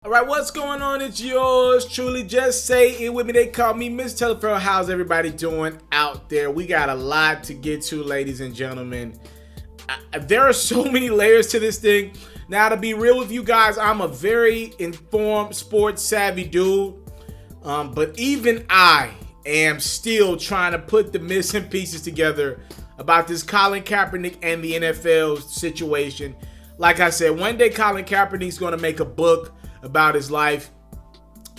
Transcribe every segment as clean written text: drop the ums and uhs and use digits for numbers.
All right, what's going on? It's yours truly. Just say it with me. They call me Mr. TALIAFERRO. How's everybody doing out there? We got a lot to get to, ladies and gentlemen. There are so many layers to this thing. Now, to be real with you guys, I'm a very informed, sports savvy dude. But even I am still trying to put the missing pieces together about this Colin Kaepernick and the NFL situation. Like I said, one day Colin Kaepernick's going to make a book about his life.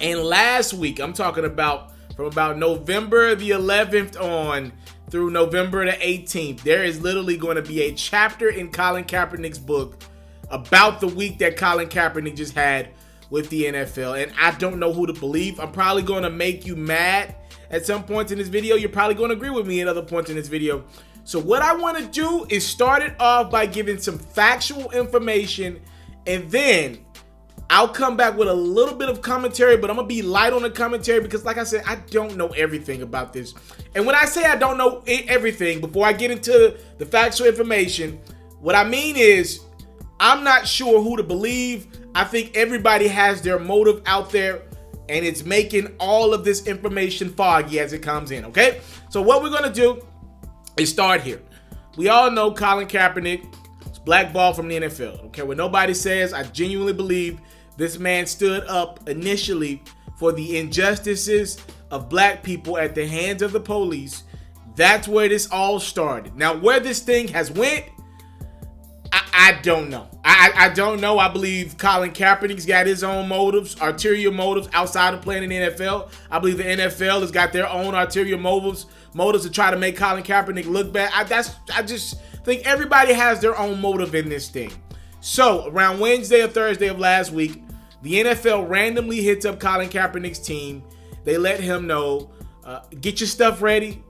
And last week, I'm talking about from about November the 11th on through November the 18th, there is literally going to be a chapter in Colin Kaepernick's book about the week that Colin Kaepernick just had with the NFL. And I don't know who to believe. I'm probably going to make you mad at some points in this video. You're probably going to agree with me at other points in this video. So what I want to do is start it off by giving some factual information, and then I'll come back with a little bit of commentary, but I'm going to be light on the commentary because, like I said, I don't know everything about this. And when I say I don't know everything, before I get into the factual information, what I mean is I'm not sure who to believe. I think everybody has their motive out there, and it's making all of this information foggy as it comes in, okay? So what we're going to do is start here. We all know Colin Kaepernick is blackballed from the NFL. Okay, what nobody says, I genuinely believe this man stood up initially for the injustices of black people at the hands of the police. That's where this all started. Now, where this thing has went, I don't know. I don't know. I believe Colin Kaepernick's got his own motives, ulterior motives outside of playing in the NFL. I believe the NFL has got their own ulterior motives to try to make Colin Kaepernick look bad. I just think everybody has their own motive in this thing. So around Wednesday or Thursday of last week, the NFL randomly hits up Colin Kaepernick's team. They let him know, get your stuff ready.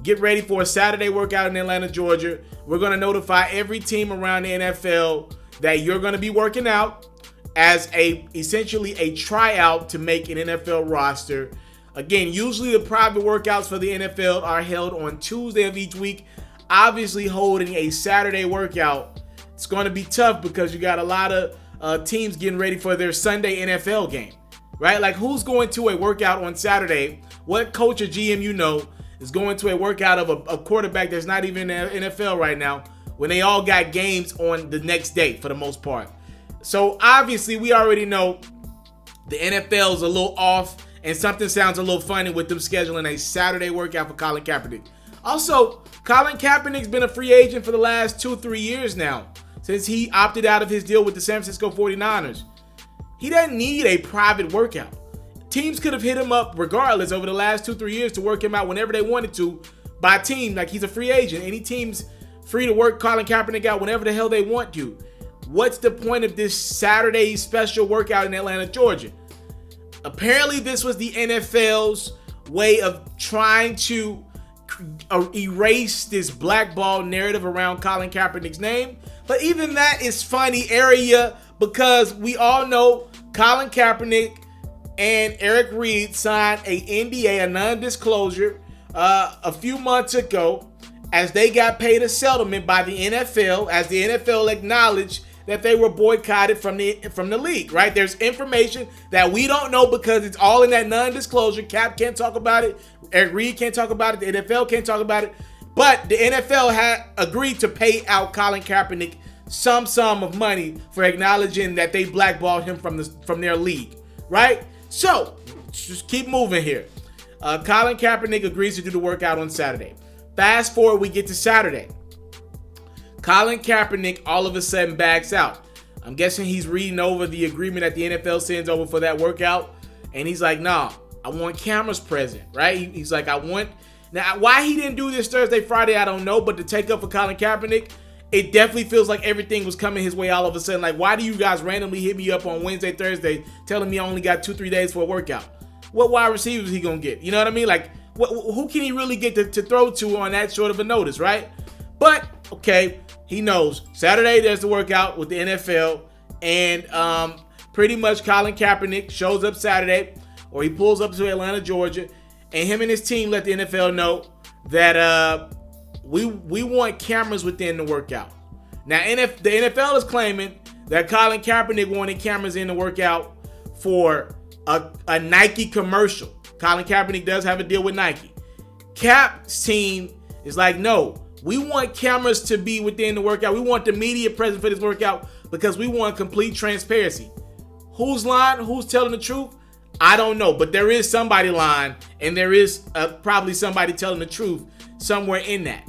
Get ready for a Saturday workout in Atlanta, Georgia. We're going to notify every team around the NFL that you're going to be working out as essentially a tryout to make an NFL roster. Again, usually the private workouts for the NFL are held on Tuesday of each week. Obviously, holding a Saturday workout, it's going to be tough because you got a lot of teams getting ready for their Sunday NFL game, right? Like, who's going to a workout on Saturday? What coach or GM you know is going to a workout of a quarterback that's not even in the NFL right now when they all got games on the next day for the most part? So obviously we already know the NFL is a little off and something sounds a little funny with them scheduling a Saturday workout for Colin Kaepernick. Also, Colin Kaepernick's been a free agent for the last 2-3 years now since he opted out of his deal with the San Francisco 49ers. He doesn't need a private workout. Teams could have hit him up regardless over the last 2-3 years to work him out whenever they wanted to by team. Like, he's a free agent. Any team's free to work Colin Kaepernick out whenever the hell they want to. What's the point of this Saturday special workout in Atlanta, Georgia? Apparently, this was the NFL's way of trying to erase this blackball narrative around Colin Kaepernick's name. But even that is funny area because we all know Colin Kaepernick and Eric Reid signed a NDA, a non-disclosure, a few months ago as they got paid a settlement by the NFL, as the NFL acknowledged that they were boycotted from the league, right? There's information that we don't know because it's all in that non-disclosure. KAP can't talk about it. Eric Reid can't talk about it. The NFL can't talk about it. But the NFL had agreed to pay out Colin Kaepernick some sum of money for acknowledging that they blackballed him from their league, right? So, just keep moving here. Colin Kaepernick agrees to do the workout on Saturday. Fast forward, we get to Saturday. Colin Kaepernick all of a sudden backs out. I'm guessing he's reading over the agreement that the NFL sends over for that workout. And he's like, nah, I want cameras present, right? He's like, Now, why he didn't do this Thursday, Friday, I don't know. But to take up for Colin Kaepernick, it definitely feels like everything was coming his way all of a sudden. Like, why do you guys randomly hit me up on Wednesday, Thursday, telling me I only got 2-3 days for a workout? What wide receivers he gonna get? You know what I mean? Like, who can he really get to throw to on that short of a notice, right? But, okay, he knows. Saturday, there's the workout with the NFL. And pretty much Colin Kaepernick shows up Saturday, or he pulls up to Atlanta, Georgia, and him and his team let the NFL know that we want cameras within the workout. Now, the NFL is claiming that Colin Kaepernick wanted cameras in the workout for a Nike commercial. Colin Kaepernick does have a deal with Nike. Kap's team is like, no, we want cameras to be within the workout. We want the media present for this workout because we want complete transparency. Who's lying? Who's telling the truth? I don't know, but there is somebody lying, and there is probably somebody telling the truth somewhere in that.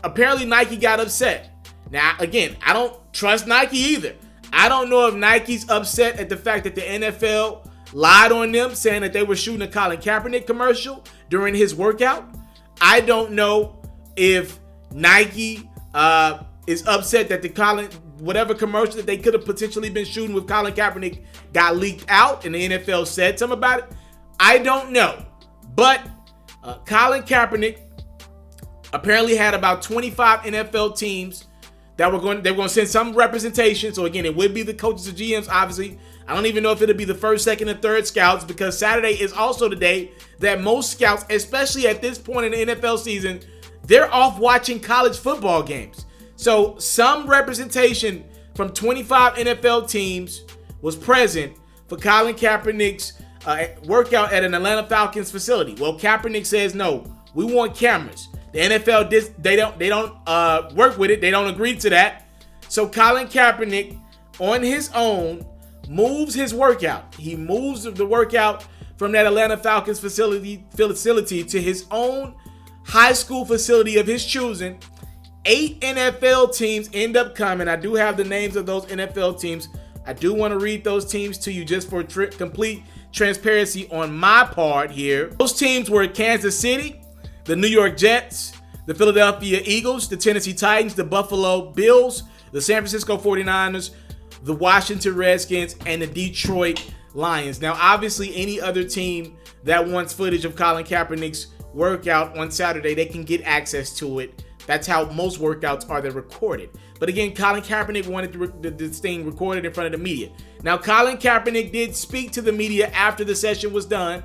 Apparently Nike got upset. Now, again, I don't trust Nike either. I don't know if Nike's upset at the fact that the NFL lied on them, saying that they were shooting a Colin Kaepernick commercial during his workout. I don't know if Nike is upset that whatever commercial that they could have potentially been shooting with Colin Kaepernick got leaked out and the NFL said something about it. I don't know. But Colin Kaepernick apparently had about 25 NFL teams that they were going to send some representation. So again, it would be the coaches and GMs, obviously. I don't even know if it'll be the first, second, and third scouts, because Saturday is also the day that most scouts, especially at this point in the NFL season, they're off watching college football games. So some representation from 25 NFL teams was present for Colin Kaepernick's workout at an Atlanta Falcons facility. Well, Kaepernick says, no, we want cameras. The NFL, they don't work with it. They don't agree to that. So Colin Kaepernick, on his own, moves his workout. He moves the workout from that Atlanta Falcons facility to his own high school facility of his choosing. 8 NFL teams end up coming. I do have the names of those NFL teams. I do want to read those teams to you just for complete transparency on my part here. Those teams were Kansas City, the New York Jets, the Philadelphia Eagles, the Tennessee Titans, the Buffalo Bills, the San Francisco 49ers, the Washington Redskins, and the Detroit Lions. Now, obviously, any other team that wants footage of Colin Kaepernick's workout on Saturday, they can get access to it. That's how most workouts are. They're recorded. But again, Colin Kaepernick wanted this thing recorded in front of the media. Now, Colin Kaepernick did speak to the media after the session was done.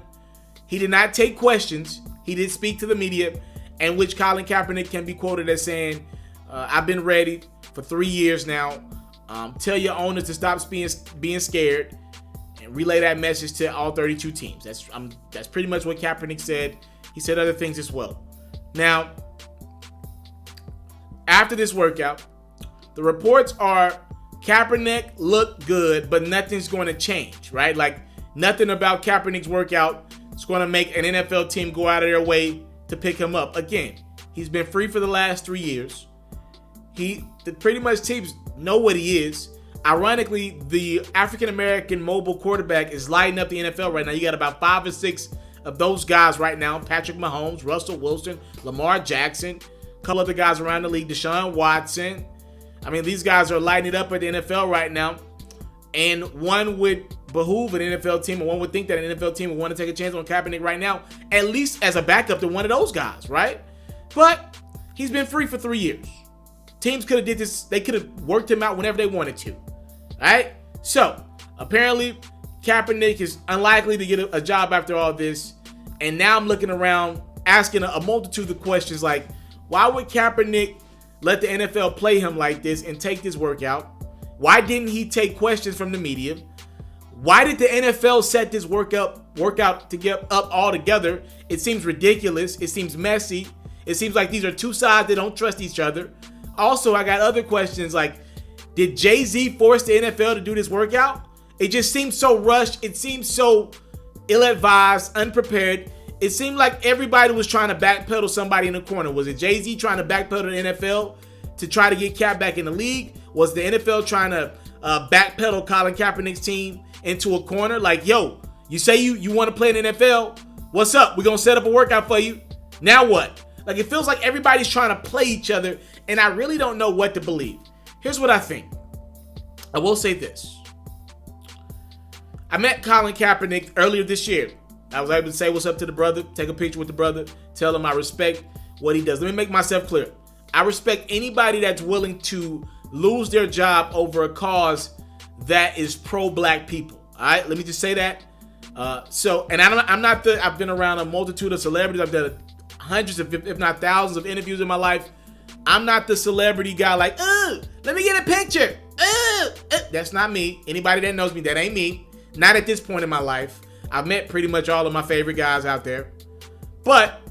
He did not take questions. He did speak to the media, in which Colin Kaepernick can be quoted as saying, I've been ready for 3 years now. Tell your owners to stop being scared, and relay that message to all 32 teams. That's pretty much what Kaepernick said. He said other things as well. Now, after this workout, the reports are Kaepernick looked good, but nothing's going to change, right? Like, nothing about Kaepernick's workout is going to make an NFL team go out of their way to pick him up. Again, he's been free for the last 3 years. Pretty much teams know what he is. Ironically, the African-American mobile quarterback is lighting up the NFL right now. You got about 5 or 6 of those guys right now. Patrick Mahomes, Russell Wilson, Lamar Jackson, a couple other guys around the league, Deshaun Watson. I mean, these guys are lighting it up at the NFL right now. And one would behoove an NFL team, or one would think that an NFL team would want to take a chance on Kaepernick right now, at least as a backup to one of those guys, right? But he's been free for 3 years. Teams could have did this. They could have worked him out whenever they wanted to. All right? So, apparently, Kaepernick is unlikely to get a job after all this. And now I'm looking around asking a multitude of questions like, why would Kaepernick let the NFL play him like this and take this workout? Why didn't he take questions from the media? Why did the NFL set this workout to get up all together? It seems ridiculous. It seems messy. It seems like these are two sides that don't trust each other. Also, I got other questions like, did Jay-Z force the NFL to do this workout? It just seems so rushed. It seems so ill-advised, unprepared. It seemed like everybody was trying to backpedal somebody in the corner. Was it Jay-Z trying to backpedal the NFL to try to get Cap back in the league? Was the NFL trying to backpedal Colin Kaepernick's team into a corner? Like, yo, you say you want to play in the NFL? What's up? We're going to set up a workout for you. Now what? Like, it feels like everybody's trying to play each other, and I really don't know what to believe. Here's what I think. I will say this. I met Colin Kaepernick earlier this year. I was able to say what's up to the brother, take a picture with the brother, tell him I respect what he does. Let me make myself clear. I respect anybody that's willing to lose their job over a cause that is pro-black people. All right, let me just say that. I've been around a multitude of celebrities. I've done hundreds of, if not thousands of interviews in my life. I'm not the celebrity guy like, let me get a picture. That's not me. Anybody that knows me, that ain't me. Not at this point in my life. I've met pretty much all of my favorite guys out there. But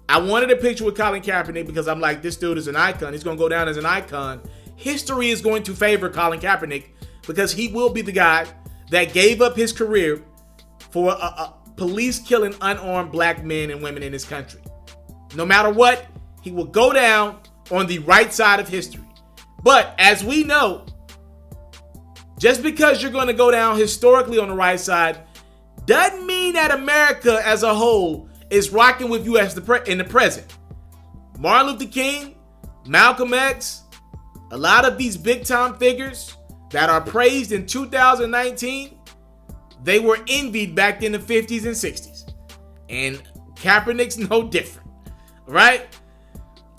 I wanted a picture with Colin Kaepernick because I'm like, this dude is an icon. He's going to go down as an icon. History is going to favor Colin Kaepernick because he will be the guy that gave up his career for police killing unarmed black men and women in this country. No matter what, he will go down on the right side of history. But as we know, just because you're going to go down historically on the right side doesn't mean that America as a whole is rocking with you as in the present. Martin Luther King, Malcolm X, a lot of these big time figures that are praised in 2019, they were envied back in the 50s and 60s. And Kaepernick's no different, right?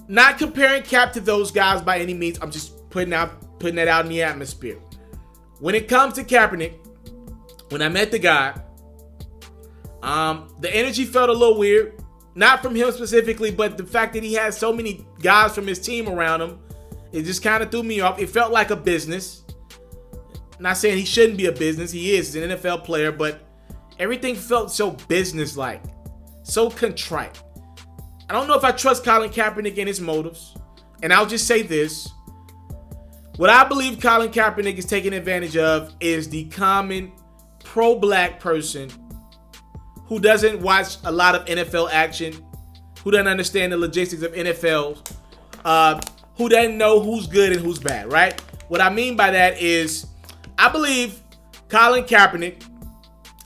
Not comparing Cap to those guys by any means. I'm just putting that out in the atmosphere. When it comes to Kaepernick, when I met the guy, the energy felt a little weird. Not from him specifically, but the fact that he had so many guys from his team around him, it just kind of threw me off. It felt like a business. Not saying he shouldn't be a business. He is. He's an NFL player, but everything felt so business-like, so contrite. I don't know if I trust Colin Kaepernick and his motives. And I'll just say this. What I believe Colin Kaepernick is taking advantage of is the common pro-black person who doesn't watch a lot of NFL action, who doesn't understand the logistics of NFL, who doesn't know who's good and who's bad, right? What I mean by that is I believe Colin Kaepernick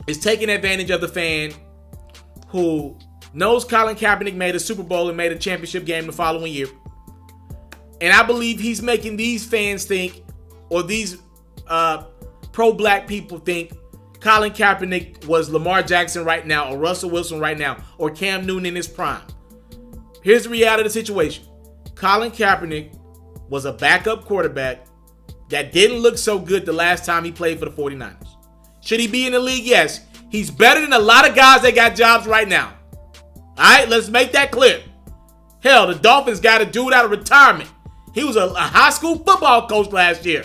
is taking advantage of the fan who knows Colin Kaepernick made a Super Bowl and made a championship game the following year. And I believe he's making these fans think, or these pro-black people think, Colin Kaepernick was Lamar Jackson right now, or Russell Wilson right now, or Cam Newton in his prime. Here's the reality of the situation. Colin Kaepernick was a backup quarterback that didn't look so good the last time he played for the 49ers. Should he be in the league? Yes. He's better than a lot of guys that got jobs right now. All right, let's make that clear. Hell, the Dolphins got a dude out of retirement. He was a high school football coach last year.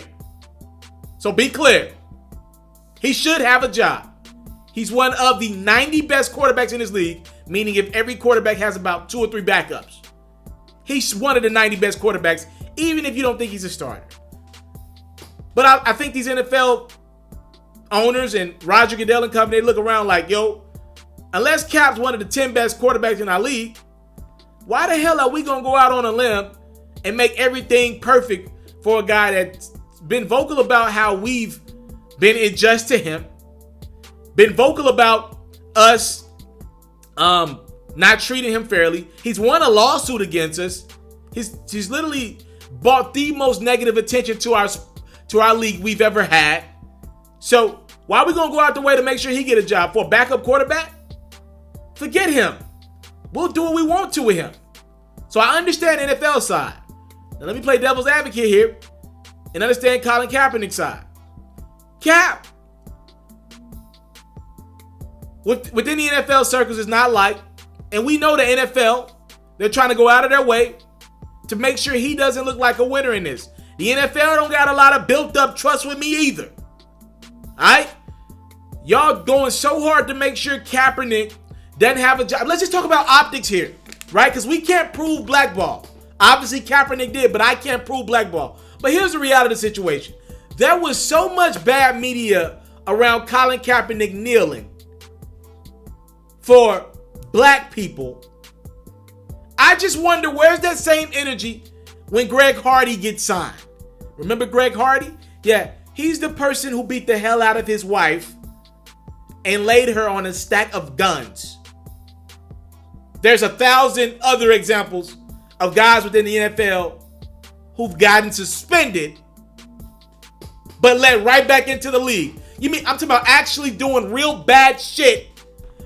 So be clear. He should have a job. He's one of the 90 best quarterbacks in this league, meaning if every quarterback has about 2 or 3 backups. He's one of the 90 best quarterbacks, even if you don't think he's a starter. But I think these NFL owners and Roger Goodell and company, they look around like, yo, unless Cap's one of the 10 best quarterbacks in our league, why the hell are we going to go out on a limb and make everything perfect for a guy that's been vocal about how we've been unjust to him, been vocal about us not treating him fairly. He's won a lawsuit against us. He's literally brought the most negative attention to our league we've ever had. So why are we going to go out the way to make sure he get a job? For a backup quarterback? Forget him. We'll do what we want to with him. So I understand the NFL side. Now let me play devil's advocate here and understand Colin Kaepernick's side. Cap, within the NFL circles, is not like, and we know the NFL, they're trying to go out of their way to make sure he doesn't look like a winner in this. The NFL don't got a lot of built up trust with me either. Alright? Y'all going so hard to make sure Kaepernick doesn't have a job. Let's just talk about optics here, right? Because we can't prove blackball. Obviously, Kaepernick did, but I can't prove blackball. But here's the reality of the situation. There was so much bad media around Colin Kaepernick kneeling for black people. I just wonder, where's that same energy when Greg Hardy gets signed? Remember Greg Hardy? Yeah, he's the person who beat the hell out of his wife and laid her on a stack of guns. There's 1,000 other examples of guys within the NFL who've gotten suspended but led right back into the league. You mean I'm talking about actually doing real bad shit,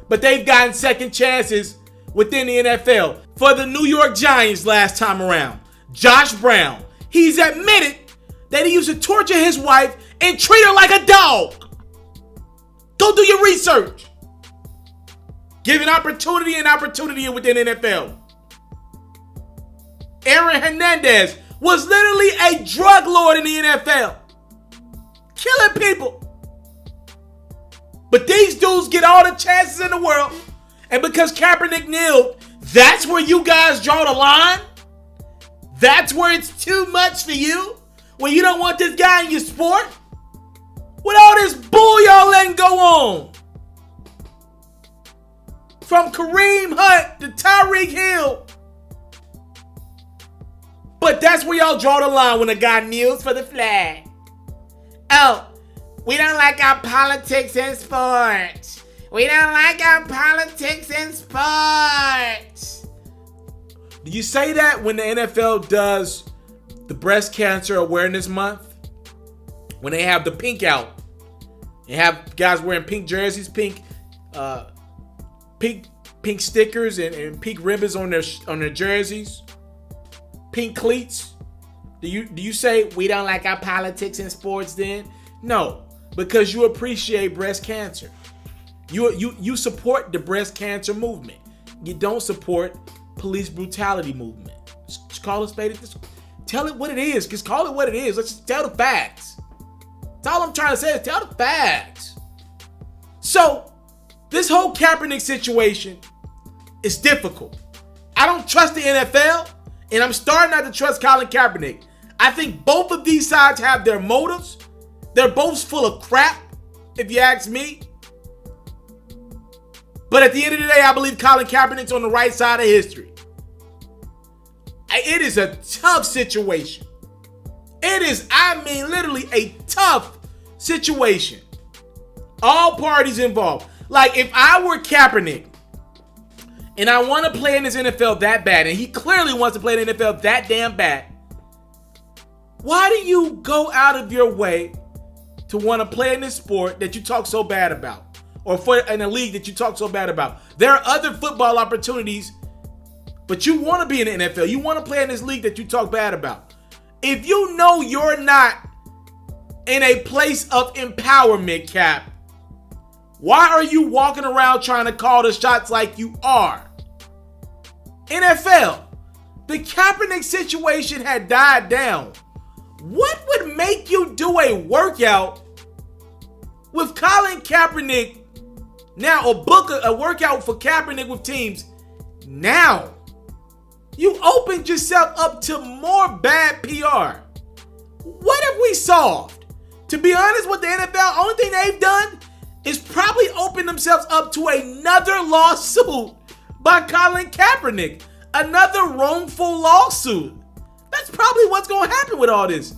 but they've gotten second chances within the NFL. For the New York Giants last time around, Josh Brown, he's admitted that he used to torture his wife and treat her like a dog. Go do your research. Giving opportunity within the NFL. Aaron Hernandez was literally a drug lord in the NFL. Killing people. But these dudes get all the chances in the world. And because Kaepernick kneeled, that's where you guys draw the line? That's where it's too much for you? When you don't want this guy in your sport? With all this bull y'all letting go on. From Kareem Hunt to Tyreek Hill. But that's where y'all draw the line when a guy kneels for the flag. Oh, we don't like our politics in sports. We don't like our politics in sports. Do you say that when the NFL does the breast cancer awareness month? When they have the pink out. They have guys wearing pink jerseys, pink stickers and pink ribbons on their jerseys. Pink cleats. Do you say we don't like our politics in sports then? No, because you appreciate breast cancer. You support the breast cancer movement. You don't support police brutality movement. Just call it spade. Tell it what it is. Just call it what it is. Let's just tell the facts. That's all I'm trying to say is tell the facts. So this whole Kaepernick situation is difficult. I don't trust the NFL, and I'm starting not to trust Colin Kaepernick. I think both of these sides have their motives. They're both full of crap, if you ask me. But at the end of the day, I believe Colin Kaepernick's on the right side of history. It is a tough situation. It is, literally a tough situation. All parties involved. Like, if I were Kaepernick and I want to play in this NFL that bad, and he clearly wants to play in the NFL that damn bad, why do you go out of your way to want to play in this sport that you talk so bad about? Or in a league that you talk so bad about? There are other football opportunities, but you want to be in the NFL. You want to play in this league that you talk bad about. If you know you're not in a place of empowerment, Cap, why are you walking around trying to call the shots like you are? NFL, the Kaepernick situation had died down. What would make you do a workout with Colin Kaepernick now, or book a workout for Kaepernick with teams now? You opened yourself up to more bad PR. What have we solved? To be honest with the NFL, only thing they've done is probably open themselves up to another lawsuit by Colin Kaepernick. Another wrongful lawsuit. That's probably what's going to happen with all this.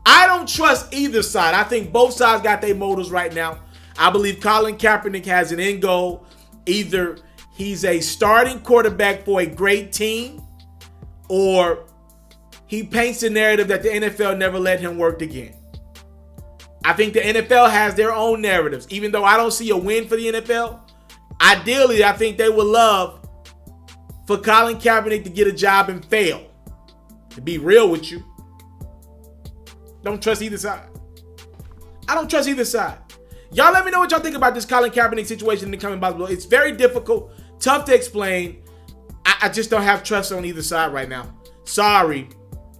I don't trust either side. I think both sides got their motives right now. I believe Colin Kaepernick has an end goal. Either he's a starting quarterback for a great team, or he paints the narrative that the NFL never let him work again. I think the NFL has their own narratives. Even though I don't see a win for the NFL, ideally, I think they would love for Colin Kaepernick to get a job and fail. To be real with you. Don't trust either side. I don't trust either side. Y'all let me know what y'all think about this Colin Kaepernick situation in the coming box below. It's very difficult, tough to explain. I just don't have trust on either side right now. Sorry,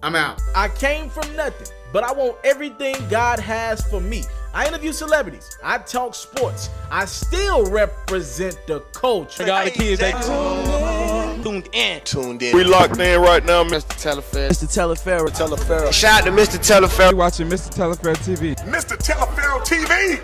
I'm out. I came from nothing, but I want everything God has for me. I interview celebrities. I talk sports. I still represent the culture. I got the kids, they tuned in. We locked in right now, Mr. Taliaferro. Mr. Taliaferro. Shout out to Mr. Taliaferro. You're watching Mr. Taliaferro TV. Mr. Taliaferro TV.